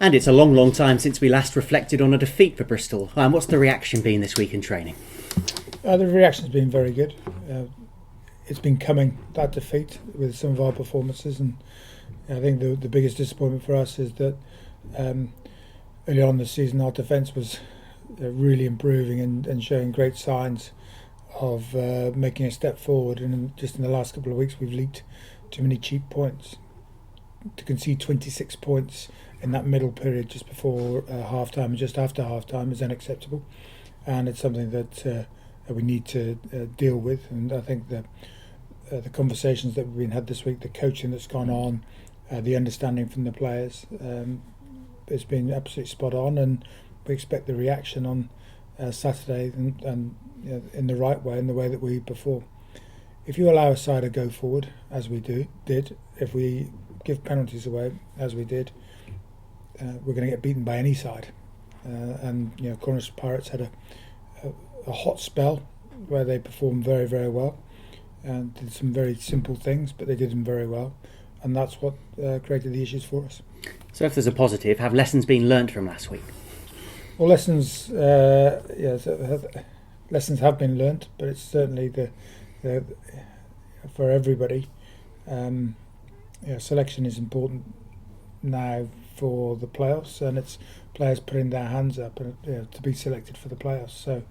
And it's a long, long time since we last reflected on a defeat for Bristol. What's the reaction been this week in training? The reaction's been very good. It's been coming, that defeat, with some of our performances, and I think the biggest disappointment for us is that early on in the season our defence was really improving and showing great signs of making a step forward, and just in the last couple of weeks we've leaked too many cheap points. To concede 26 points in that middle period just before half-time and just after half-time is unacceptable, and it's something that we need to deal with. And I think the conversations that we've been had this week, the coaching that's gone on, the understanding from the players, it's been absolutely spot on, and we expect the reaction on Saturday and in the right way, in the way that we perform. If you allow a side to go forward, as we did, if we give penalties away, as we did, we're going to get beaten by any side. And Cornish Pirates had a hot spell where they performed very, very well and did some very simple things, but they did them very well, and that's what created the issues for us. So if there's a positive, have lessons been learnt from last week? Well, lessons have been learnt, but it's certainly the for everybody. Selection is important now for the playoffs, and it's players putting their hands up and to be selected for the playoffs. So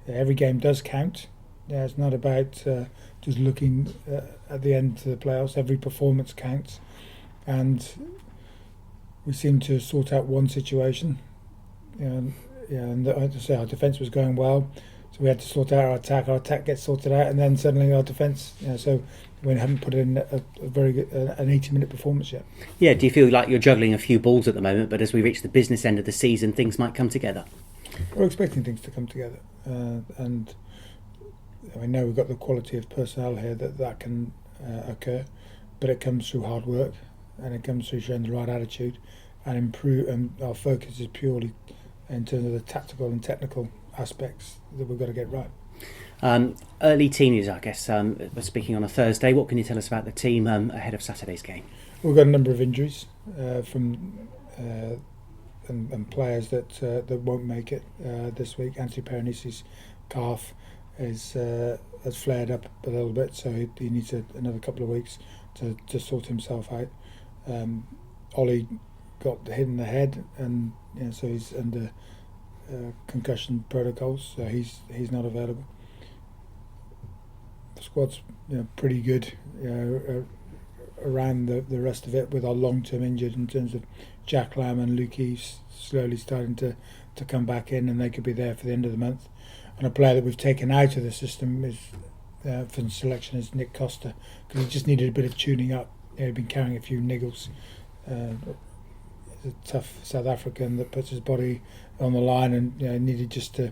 every game does count. It's not about just looking at the end to the playoffs. Every performance counts, and we seem to sort out one situation. And as I say, our defence was going well, so we had to sort out our attack. Our attack gets sorted out, and then suddenly our defence. So we haven't put in a very good an 80-minute performance yet. Yeah, do you feel like you're juggling a few balls at the moment, but as we reach the business end of the season, things might come together? We're expecting things to come together, and I know we've got the quality of personnel here that can occur, but it comes through hard work, and it comes through showing the right attitude and improve. And our focus is purely in terms of the tactical and technical aspects that we've got to get right. Early team news, I guess. We're speaking on a Thursday. What can you tell us about the team ahead of Saturday's game? We've got a number of injuries from and players that won't make it this week. Anthony Peronisi's calf has flared up a little bit, so he needs another couple of weeks to sort himself out. Ollie got hit in the head, and so he's under concussion protocols, so he's not available. The squad's pretty good around the rest of it, with our long-term injured in terms of Jack Lamb and Luke Eves slowly starting to come back in, and they could be there for the end of the month. And a player that we've taken out of the system is for selection is Nick Costa, because he just needed a bit of tuning up. He'd been carrying a few niggles. He's a tough South African that puts his body on the line, and needed just to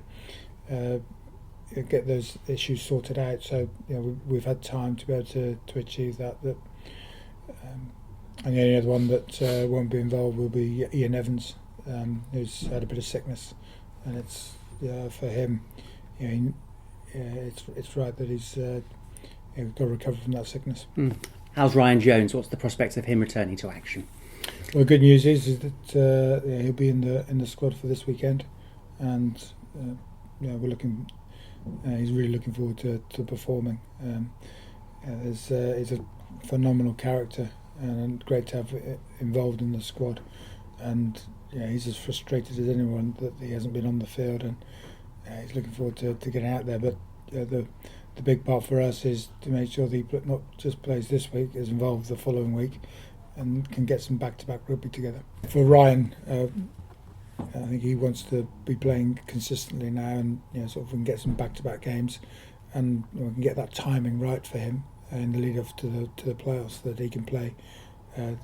get those issues sorted out. So we've had time to be able to achieve that. And the only other one that won't be involved will be Ian Evans, who's had a bit of sickness, and it's for him. It's right that he's got to recover from that sickness. How's Ryan Jones? What's the prospects of him returning to action? Well, the good news is that he'll be in the squad for this weekend, and we're looking. He's really looking forward to performing. He's a phenomenal character, and great to have involved in the squad. And he's as frustrated as anyone that he hasn't been on the field, and he's looking forward to getting out there. But the big part for us is to make sure that he not just plays this week, is involved the following week, and can get some back-to-back rugby together. For Ryan, I think he wants to be playing consistently now, and sort of we can get some back-to-back games, and we can get that timing right for him in the lead up to the playoffs, so that he can play 2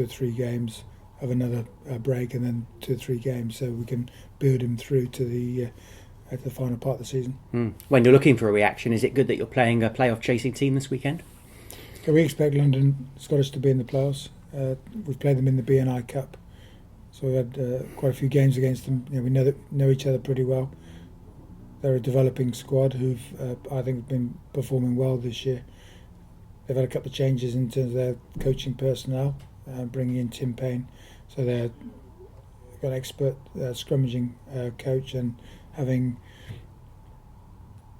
or 3 games of another break, and then 2 or 3 games, so we can build him through to the final part of the season. When you're looking for a reaction, is it good that you're playing a playoff chasing team this weekend? Yeah, we expect London Scottish to be in the playoffs. We've played them in the BNI Cup, so we've had quite a few games against them. We know each other pretty well. They're a developing squad who've I think been performing well this year. They've had a couple of changes in terms of their coaching personnel, bringing in Tim Payne So they've got an expert scrummaging coach, and having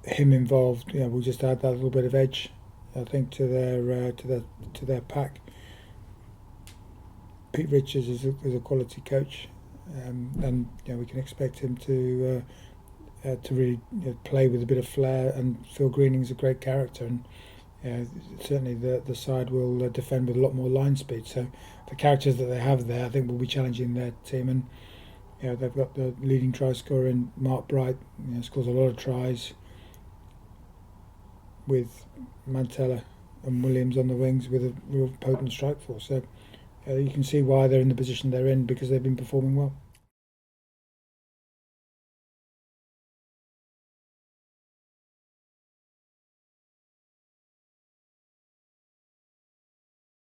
him involved, will just add that little bit of edge, I think, to their pack. Pete Richards is a quality coach, and we can expect him to really play with a bit of flair. And Phil Greening's a great character, and certainly the side will defend with a lot more line speed. So the characters that they have there, I think, will be challenging their team. And they've got the leading try scorer in Mark Bright, scores a lot of tries, with Mantella and Williams on the wings with a real potent strike force. So you can see why they're in the position they're in, because they've been performing well.